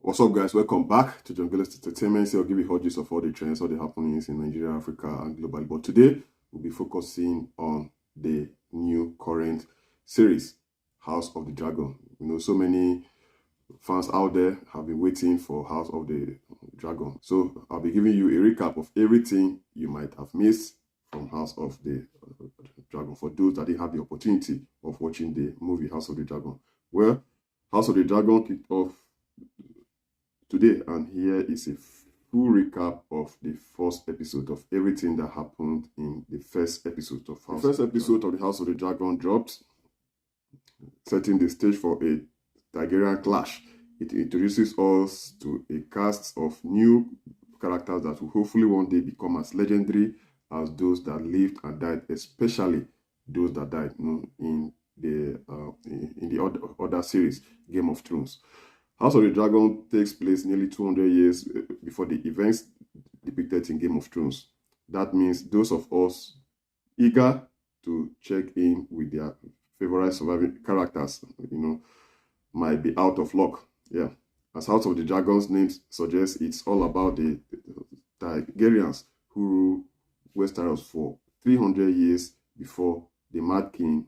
What's up, guys? Welcome back to John Gillis Entertainment. So I'll give you hot gist of all the trends, all the happenings in Nigeria, Africa, and globally. But today, we'll be focusing on the new current series, House of the Dragon. You know, so many fans out there have been waiting for House of the Dragon. So I'll be giving you a recap of everything you might have missed from House of the Dragon for those that didn't have the opportunity of watching the movie House of the Dragon. Well, House of the Dragon kicked off today, and here is a full recap of the first episode of everything that happened in the first episode of House. The first episode of the House of the Dragon dropped, setting the stage for a Targaryen clash. It introduces us to a cast of new characters that will hopefully one day become as legendary as those that lived and died, especially those that died, in the other series, Game of Thrones. House of the Dragon takes place nearly 200 years before the events depicted in Game of Thrones. That means those of us eager to check in with their favorite surviving characters, might be out of luck. Yeah. As House of the Dragon's name suggests, it's all about the Targaryens who ruled Westeros for 300 years before the Mad King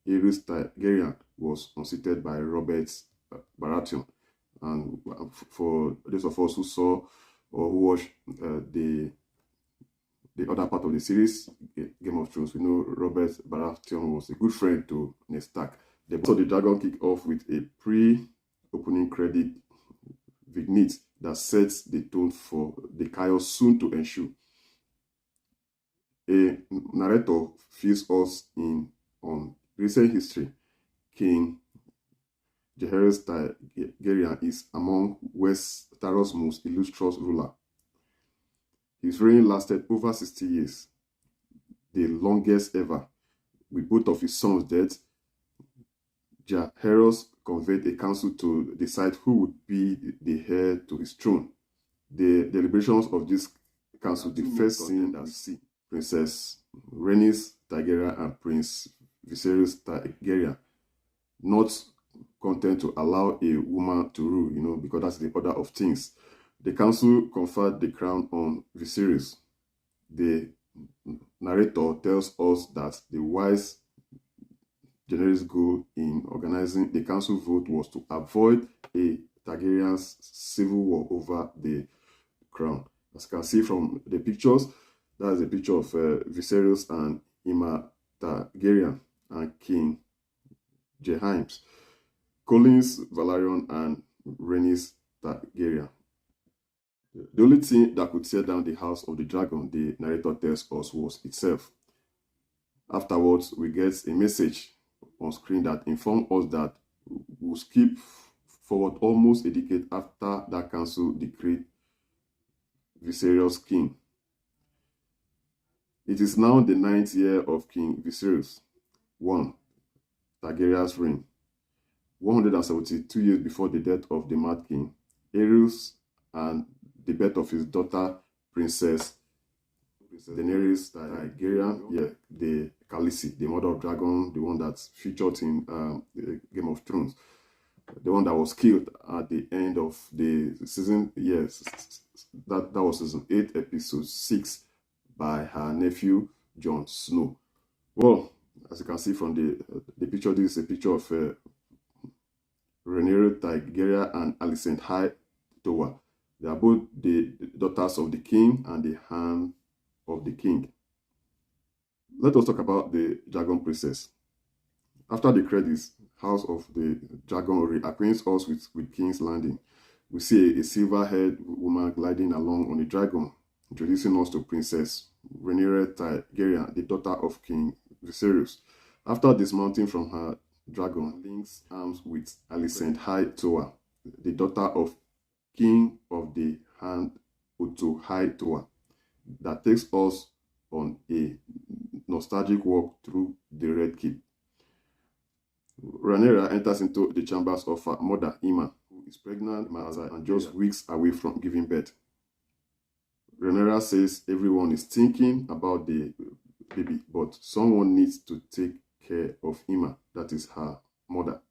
Aerys Targaryen was unseated by Robert Baratheon. And for those of us who saw or who watched the other part of the series, Game of Thrones, we know Robert Baratheon was a good friend to Ned Stark. So the Dragon kicked off with a pre-opening credit vignette that sets the tone for the chaos soon to ensue. A narrator fills us in on recent history. King Jaehaerys Targaryen is among Westeros' most illustrious ruler. His reign lasted over 60 years, the longest ever. With both of his sons dead, Jaehaerys convened a council to decide who would be the heir to his throne. The deliberations of this council, the first scene that see Princess Rhaenys Targaryen and Prince Viserys Targaryen, not content to allow a woman to rule, because that's the order of things. The council conferred the crown on Viserys. The narrator tells us that the wise generous goal in organizing the council vote was to avoid a Targaryen's civil war over the crown. As you can see from the pictures, that is a picture of Viserys and Aemma Targaryen and King Jaehaerys, Collins Valerion, and Rhaenys Targaryen. The only thing that could tear down the House of the Dragon, the narrator tells us, was itself. Afterwards, we get a message on screen that informs us that we'll skip forward almost a decade after that council decreed Viserys king. It is now the 9th year of King Viserys I Targaryen's reign. 172 years before the death of the Mad King Aerys and the birth of his daughter, Princess Daenerys Targaryen, the Khaleesi, the mother of dragon, the one that's featured in Game of Thrones, the one that was killed at the end of the season. Yes, that was season 8, episode 6, by her nephew Jon Snow. Well, as you can see from the picture, this is a picture of Rhaenyra Targaryen and Alicent Hightower. They are both the daughters of the king and the hand of the king. Let us talk about the Dragon Princess. After the credits, House of the Dragon reacquaints us with King's Landing. We see a silver-haired woman gliding along on a dragon, introducing us to Princess Rhaenyra Targaryen, the daughter of King Viserys. After dismounting from her dragon, links arms with Alicent Hightower, the daughter of King of the Hand Otto Hightower, that takes us on a nostalgic walk through the Red Keep. Rhaenyra enters into the chambers of her mother, Aemma, who is pregnant and just weeks away from giving birth. Rhaenyra says everyone is thinking about the baby, but someone needs to take care of Aemma, that is her mother.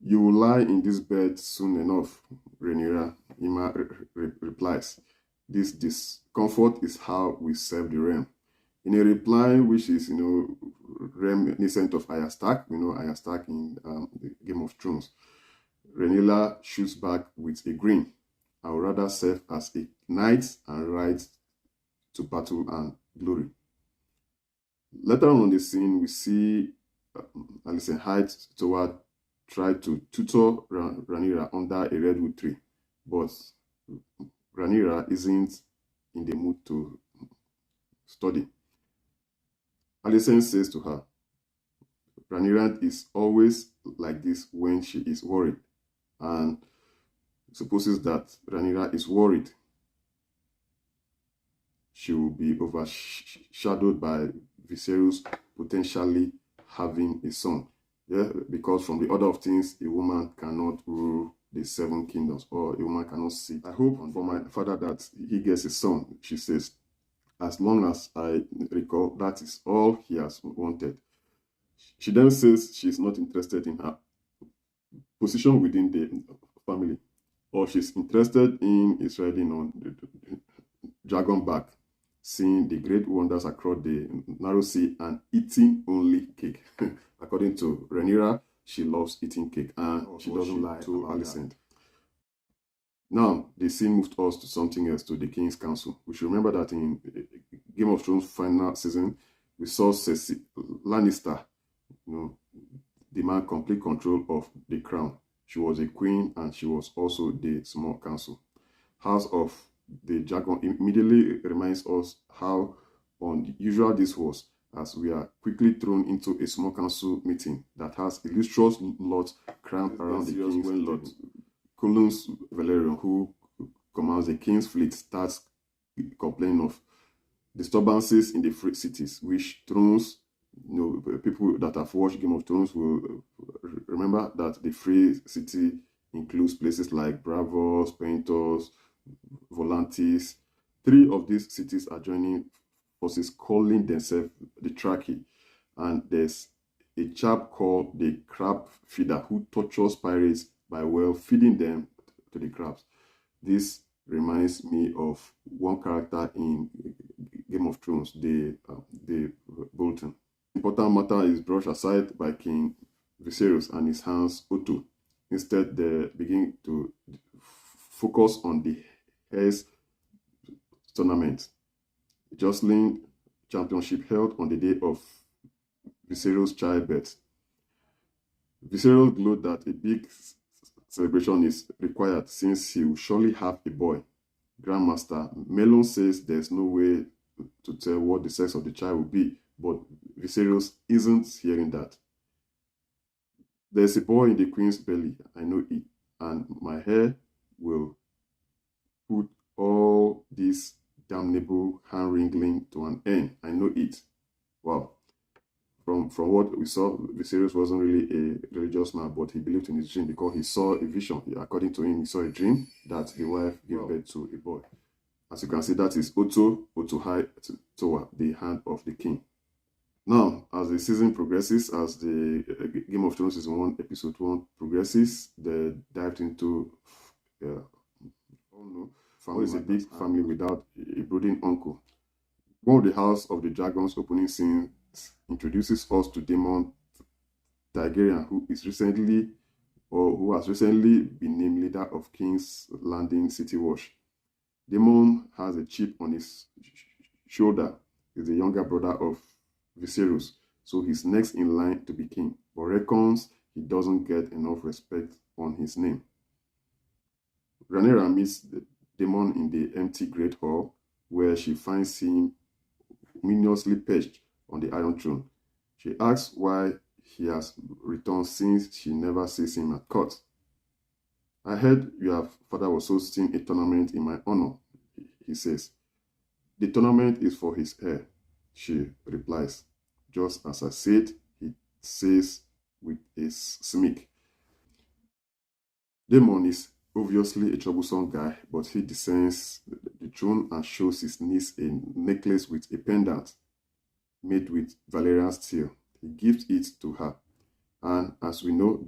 You will lie in this bed soon enough, Rhaenyra, Ima replies. This discomfort is how we serve the realm. In a reply which is, reminiscent of Arya Stark, Arya Stark in the Game of Thrones, Rhaenyra shoots back with a grin. I would rather serve as a knight and ride to battle and glory. Later on in the scene, we see Alicent Hightower try to tutor Rhaenyra under a redwood tree, but Rhaenyra isn't in the mood to study. Alicent says to her, Rhaenyra is always like this when she is worried, and supposes that Rhaenyra is worried she will be overshadowed by Viserys potentially having a son. Yeah, because from the order of things, a woman cannot rule the 7 kingdoms, or a woman cannot sit. I hope for my father that he gets a son, she says. As long as I recall, that is all he has wanted. She then says she's not interested in her position within the family. All she's interested in is riding on the dragon back, seeing the great wonders across the narrow sea, and eating only cake. According to Rhaenyra, she loves eating cake, and she doesn't lie to Alicent. Now, the scene moved us to something else, to the King's Council. We should remember that in Game of Thrones final season, we saw Cersei Lannister, demand complete control of the crown. She was a queen, and she was also the small council. House of the Dragon immediately reminds us how unusual this was, as we are quickly thrown into a small council meeting that has illustrious lords crowned around the king's when Lord Cullus Valerian, who commands the king's fleet, starts complaining of disturbances in the free cities, which Thrones, people that have watched Game of Thrones will remember that the free city includes places like Bravos, Pentos, Volantis. 3 of these cities are joining forces, calling themselves the Traki, and there's a chap called the Crab Feeder who tortures pirates by feeding them to the crabs. This reminds me of one character in Game of Thrones, the Bolton. Important matter is brushed aside by King Viserys and his hands Otto. Instead, they begin to focus on the Heirs tournament, jostling championship held on the day of Viserys' childbirth. Viserys glowed that a big celebration is required since he will surely have a boy. Grandmaster Melon says there's no way to tell what the sex of the child will be, but Viserys isn't hearing that. There's a boy in the queen's belly, I know it, and my hair will put all this damnable hand-wringling to an end. I know it. Wow. From what we saw, Viserys wasn't really a religious man, but he believed in his dream because he saw a vision. According to him, he saw a dream that the wife gave birth to a boy. As you can see, that is Otto Hightower, the hand of the king. Now, as the season progresses, as the Game of Thrones season 1, episode 1 progresses, they dived into family is a big family without a brooding uncle. One of the House of the Dragons opening scene introduces us to Daemon Targaryen, who has recently been named leader of King's Landing City Watch. Daemon has a chip on his shoulder. He's the younger brother of Viserys, so he's next in line to be king, but reckons he doesn't get enough respect on his name. Rhaenyra meets Daemon in the empty Great Hall, where she finds him ominously perched on the Iron Throne. She asks why he has returned since she never sees him at court. I heard your father was hosting a tournament in my honor, he says. The tournament is for his heir, she replies. Just as I said, he says with a smirk. Daemon is obviously a troublesome guy, but he descends the throne and shows his niece a necklace with a pendant made with Valerian steel. He gives it to her, and as we know,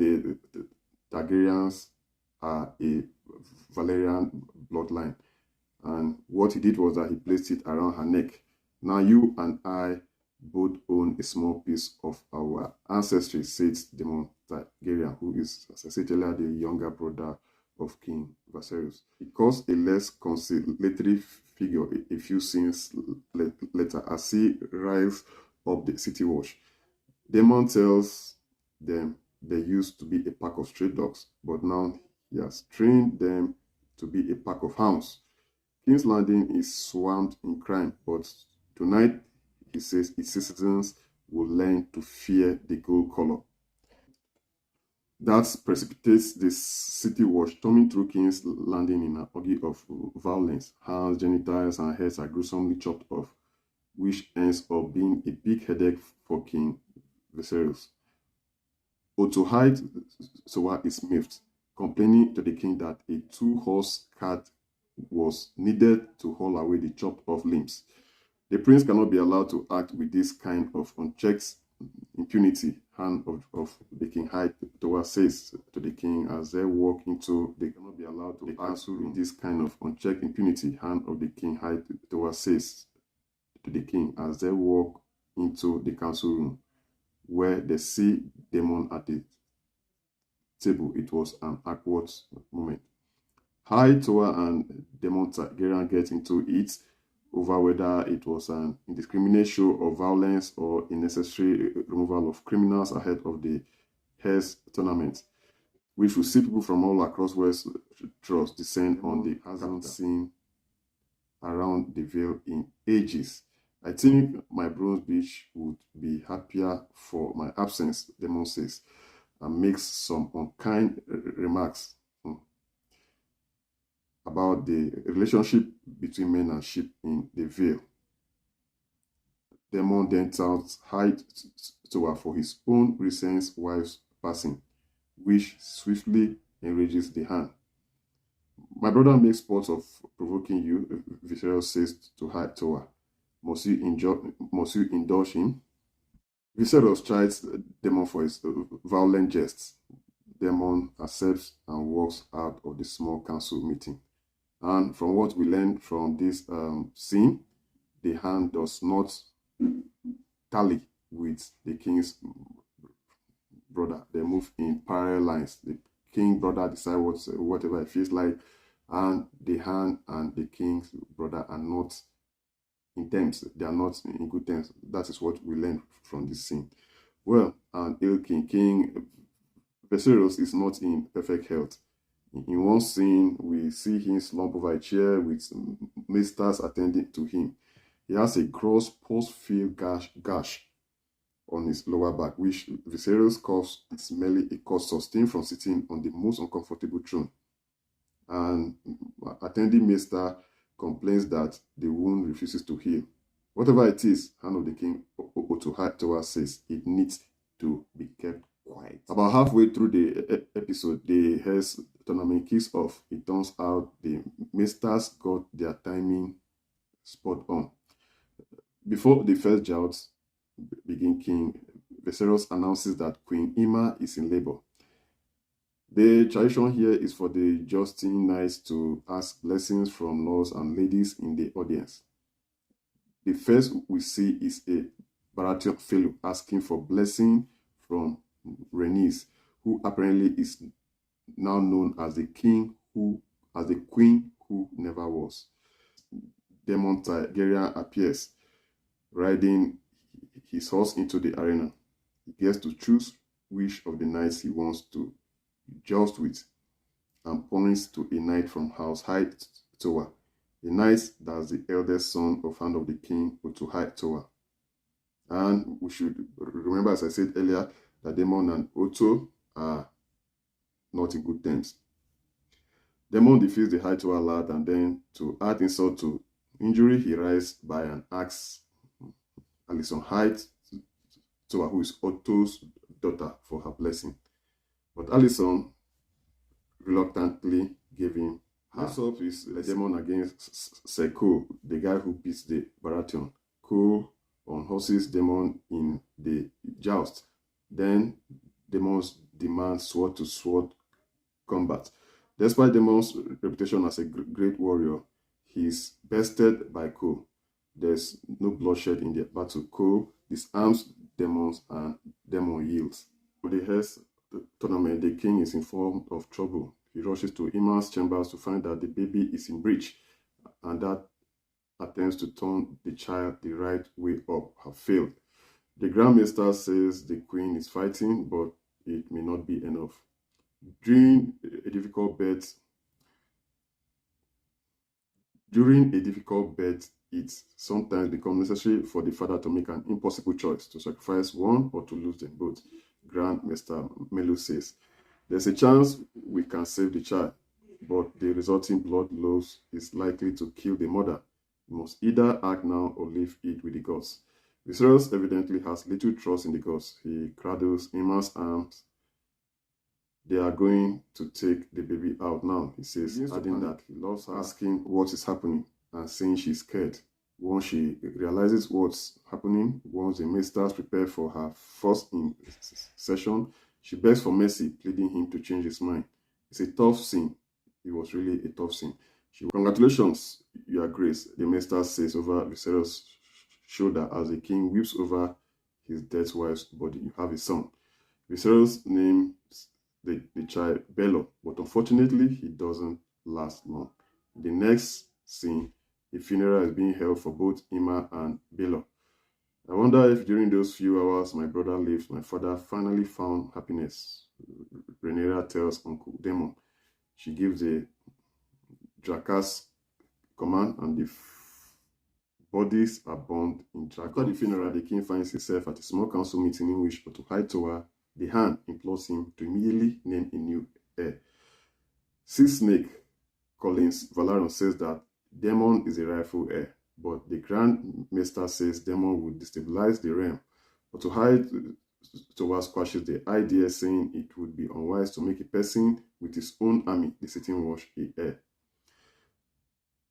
Targaryens are a Valerian bloodline. And what he did was that he placed it around her neck. Now you and I both own a small piece of our ancestry, said Daemon Targaryen, who is, as I said earlier, the younger brother of King Viserys. He caused a less conciliatory figure a few scenes later as he rides up the city watch. Daemon tells them they used to be a pack of stray dogs, but now he has trained them to be a pack of hounds. King's Landing is swamped in crime, but tonight, he says, its citizens will learn to fear the gold color. That precipitates the city watch storming through King's Landing in an orgy of violence. Hands, genitals, and heads are gruesomely chopped off, which ends up being a big headache for King Viserys. Otohide Soa is miffed, complaining to the king that a two-horse cart was needed to haul away the chopped off limbs. The prince cannot be allowed to act with this kind of unchecked impunity, hand of the king High Tower says to the king as they walk into, they cannot be allowed to act with this kind of unchecked impunity, hand of the king High Tower says to the king as they walk into the council room, where they see Daemon at the table. It was an awkward moment. High Tower and Daemon Targaryen get into it over whether it was an indiscriminate show of violence or a necessary removal of criminals ahead of the Heirs tournament, which will see people from all across Westeros descend on the hasn't seen around the Vale in ages. I think my Bronze Beach would be happier for my absence, Daemon says, and makes some unkind remarks about the relationship between men and sheep in the Vale. Daemon then tells High Tower for his own recent wife's passing, which swiftly enrages the hand. My brother makes sport of provoking you, Viserys says to High Tower. Must you indulge him? Viserys chides Daemon for his violent jests. Daemon accepts and walks out of the small council meeting. And from what we learned from this scene, the hand does not tally with the king's brother. They move in parallel lines. The king brother decides whatever it feels like, and the hand and the king's brother are not in terms. They are not in good terms. That is what we learned from this scene. Well, and King Viserys is not in perfect health. In one scene, we see him slump over a chair with ministers attending to him. He has a gross post-field gash on his lower back, which Viserys calls is merely a cause sustained from sitting on the most uncomfortable throne. And attending minister complains that the wound refuses to heal. Whatever it is, hand of the king Otohide says it needs to be kept quiet. About halfway through the episode, the Heirs tournament kicks off. It turns out the ministers got their timing spot on. Before the first jouts begin, King Viserys announces that Queen Aemma is in labor. The tradition here is for the Justin Knights to ask blessings from lords and ladies in the audience. The first we see is a Baratheon fellow asking for blessing from Rhaenys, who apparently is now known as the queen who never was. Daemon Targaryen appears, riding his horse into the arena. He gets to choose which of the knights he wants to joust with, and points to a knight from House High Tower. The knight that's the eldest son of hand of the king Otohide Tower. And we should remember, as I said earlier, that Daemon and Otto are not in good terms. Daemon defeats the High Tower lad, and then to add insult to injury, he rises by and asks Alicent High Tower, who is Otto's daughter, for her blessing. But Alicent reluctantly gave him her. Next up is Daemon against Ser Cole, the guy who beats the Baratheon. Cole on horses Daemon in the joust. Then Daemon's demand sword to sword combat. Despite Daemon's reputation as a great warrior, he is bested by Ko. There's no bloodshed in the battle. Ko disarms Daemons and Daemon yields. For the Hearst tournament, the king is informed of trouble. He rushes to Ima's chambers to find that the baby is in breach, and that attempts to turn the child the right way up have failed. The Grand Master says the queen is fighting, but it may not be enough. During a difficult bet, it sometimes becomes necessary for the father to make an impossible choice, to sacrifice one or to lose them both. Grand Master Melu says, there's a chance we can save the child, but the resulting blood loss is likely to kill the mother. We must either act now or leave it with the gods. Viserys evidently has little trust in the gods. He cradles Ima's arms. They are going to take the baby out now, he says, adding that he loves asking what is happening and saying she's scared. Once she realizes what's happening, once the Maesters prepare for her first session, she begs for mercy, pleading him to change his mind. It's a tough scene. It was really a tough scene. Congratulations, Your Grace, the Maester says over Viserys' shoulder as the king weeps over his dead wife's body. You have a son. Viserys names the child Bello, but unfortunately, he doesn't last long. In the next scene, a funeral is being held for both Ima and Bello. I wonder if during those few hours my brother lived, my father finally found happiness. Rhaenyra tells Uncle Daemon. She gives the Dracarys command, and the bodies are burned in Dracarys. After the funeral, the king finds himself at a small council meeting in which Otto Hightower, the Hand, implores him to immediately name a new heir. Sea Snake Collins Valerian says that Daemon is a rightful heir, but the Grand Maester says Daemon would destabilize the realm. Otto Hightower squashes the idea, saying it would be unwise to make a person with his own army the sitting watch a heir.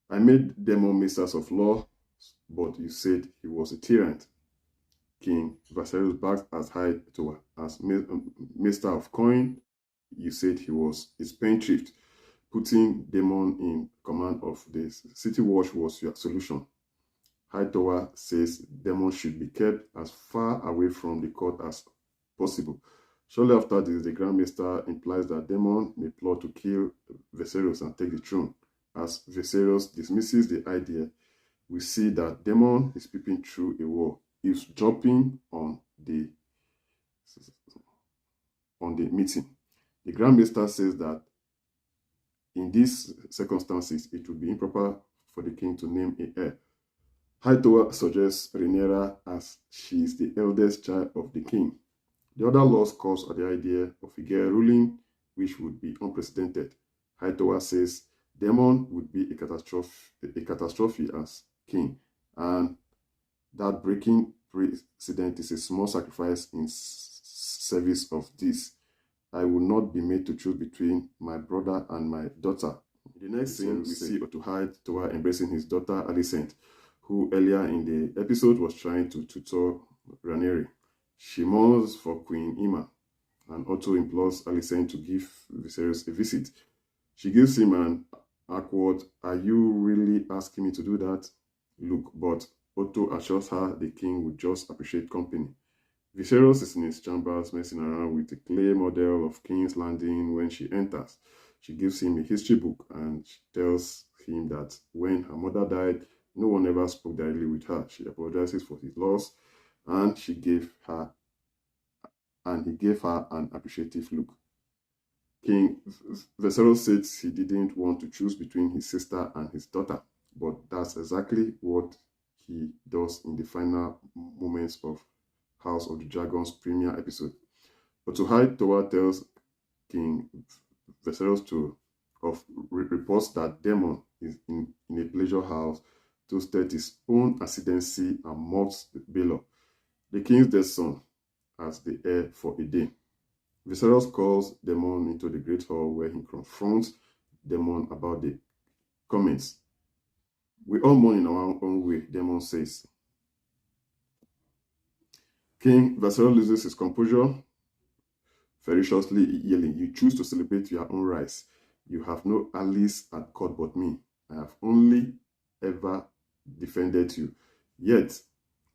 I made Daemon Masters of Law, but you said he was a tyrant. King Viserys backed as Hightower as Master of Coin. You said he was a spendthrift. Putting Daemon in command of the City Watch was your solution. Hightower says Daemon should be kept as far away from the court as possible. Shortly after this, the Grand Maester implies that Daemon may plot to kill Viserys and take the throne. As Viserys dismisses the idea, we see that Daemon is peeping through a wall. He's dropping on the meeting. The Grand Maester says that in these circumstances, it would be improper for the king to name a heir. Hightower suggests Rhaenyra as she is the eldest child of the king. The other laws calls at the idea of a girl ruling, which would be unprecedented. Hightower says Daemon would be a catastrophe as king, and that breaking precedent is a small sacrifice in service of this. I will not be made to choose between my brother and my daughter. In the next scene, we see Otto Hightower embracing his daughter Alicent, who earlier in the episode was trying to tutor Rhaenyra. She mourns for Queen Ima, and Otto implores Alicent to give Viserys a visit. She gives him an awkward, "Are you really asking me to do that?" look, but Otto assures her the king would just appreciate company. Viserys is in his chambers messing around with a clay model of King's Landing when she enters. She gives him a history book and she tells him that when her mother died, no one ever spoke directly with her. She apologizes for his loss, and he gave her an appreciative look. King Viserys said he didn't want to choose between his sister and his daughter, but that's exactly what he does in the final moments of House of the Dragon's premiere episode. Otto Hightower tells King Viserys reports that Daemon is in a pleasure house to state his own ascendancy and mocks Baelor, the king's dead son, as the heir for a day. Viserys calls Daemon into the Great Hall where he confronts Daemon about the comments. "We all mourn in our own way," Daemon says. King Viserys loses his composure. ferociously yelling, "You choose to celebrate your own rights. You have no allies at court but me. I have only ever defended you. Yet,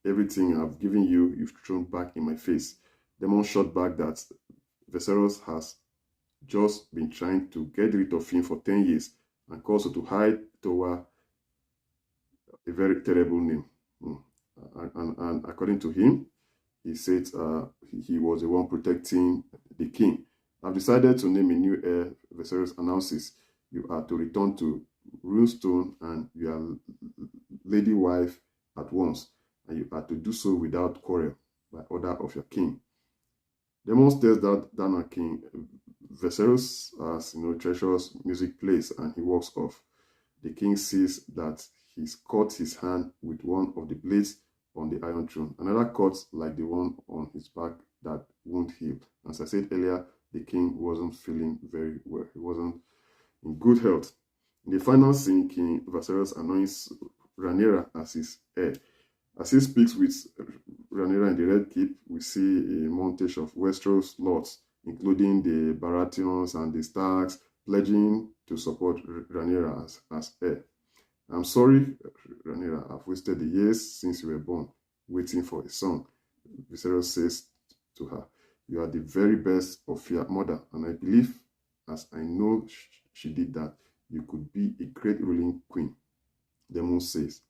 everything I've given you, you've thrown back in my face." Demon shot back that Viserys has just been trying to get rid of him for 10 years and also to hide toward a very terrible name. And according to him, he said he was the one protecting the king. "I've decided to name a new heir," Viserys announces. "You are to return to Runestone and your lady wife at once, and you are to do so without quarrel, by order of your king." Demon stares down at King Viserys as treacherous music plays and he walks off. The king sees that he's cut his hand with one of the blades on the Iron Throne. Another cut like the one on his back that won't heal. As I said earlier, the king wasn't feeling very well. He wasn't in good health. In the final scene, King Viserys anoints Rhaenyra as his heir. As he speaks with Rhaenyra in the Red Keep, we see a montage of Westeros lords, including the Baratheons and the Starks, pledging to support Rhaenyra as heir. "I'm sorry, Rhaenyra, I've wasted the years since you were born, waiting for a son," Viserys says to her. "You are the very best of your mother, and I believe, as I know she did that, you could be a great ruling queen," Daemon says.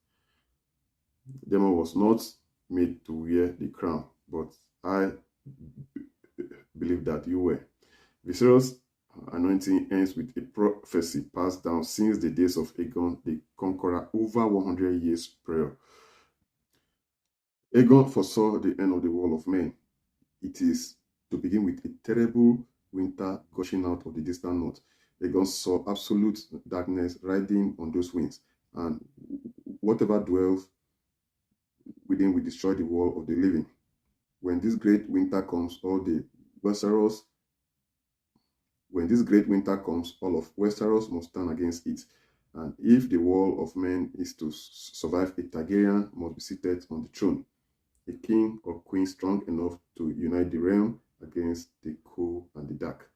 "Daemon was not made to wear the crown, but I believe that you were." Viserys' anointing ends with a prophecy passed down since the days of Aegon the Conqueror over 100 years prior. Aegon foresaw the end of the Wall of Men. It is to begin with a terrible winter gushing out of the distant north. Aegon saw absolute darkness riding on those winds, and whatever dwells within will destroy the world of the living. When this great winter comes, all of Westeros must stand against it. And if the Wall of Men is to survive, a Targaryen must be seated on the throne, a king or queen strong enough to unite the realm against the cold and the dark.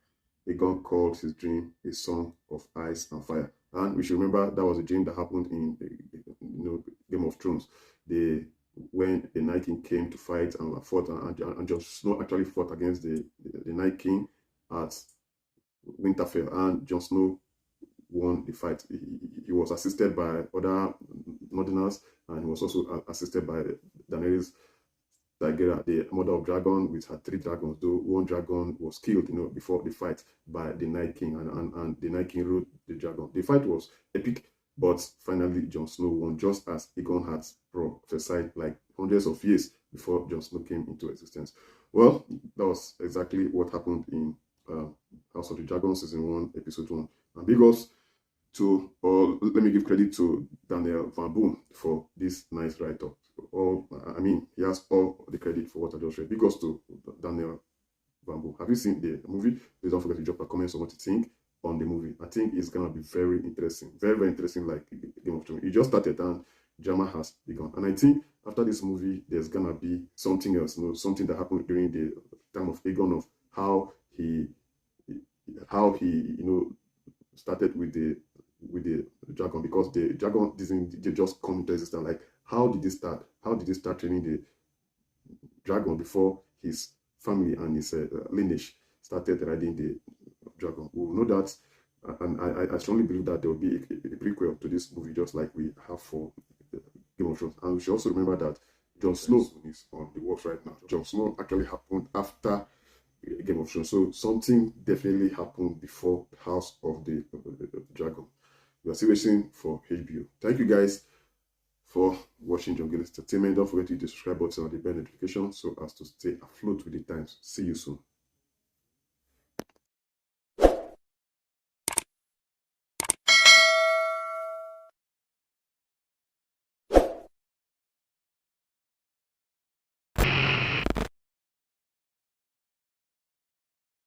Aegon called his dream a song of ice and fire. And we should remember that was a dream that happened in Game of Thrones. When the Night King came to fight and fought, and Jon Snow actually fought against the Night King at Winterfell, and Jon Snow won the fight. He was assisted by other Northerners, and he was also assisted by Daenerys Targaryen, the mother of dragon, which had 3 dragons, though one dragon was killed before the fight by the Night King, and the Night King rode the dragon. The fight was epic, but finally Jon Snow won, just as Aegon had prophesied like hundreds of years before Jon Snow came into existence. Well, that was exactly what happened in House of the Dragon Season 1, Episode 1. And big ups to, or let me give credit to Daniel Van Boom for this nice write-up. He has all the credit for what I just read. Big ups to Daniel Van Boom. Have you seen the movie? Please don't forget to drop a comment on what you think on the movie. I think it's gonna be very interesting, very, very interesting, like Game of Thrones. It just started and drama has begun. And I think after this movie, there's gonna be something else, something that happened during the time of Aegon, of how he started with the dragon, because the dragon didn't just come into existence. Like, how did he start? How did he start training the dragon before his family and his lineage started riding the dragon? We will know that, and I strongly believe that there will be a prequel to this movie, just like we have for Game of Thrones. And we should also remember that Jon Snow is on the works right now. Jon Snow actually happened after Game of Thrones, so something definitely happened before House of the Dragon. We are still waiting for HBO. Thank you guys for watching John Gillis Entertainment. Don't forget to hit the subscribe button and the bell notification so as to stay afloat with the times. See you soon.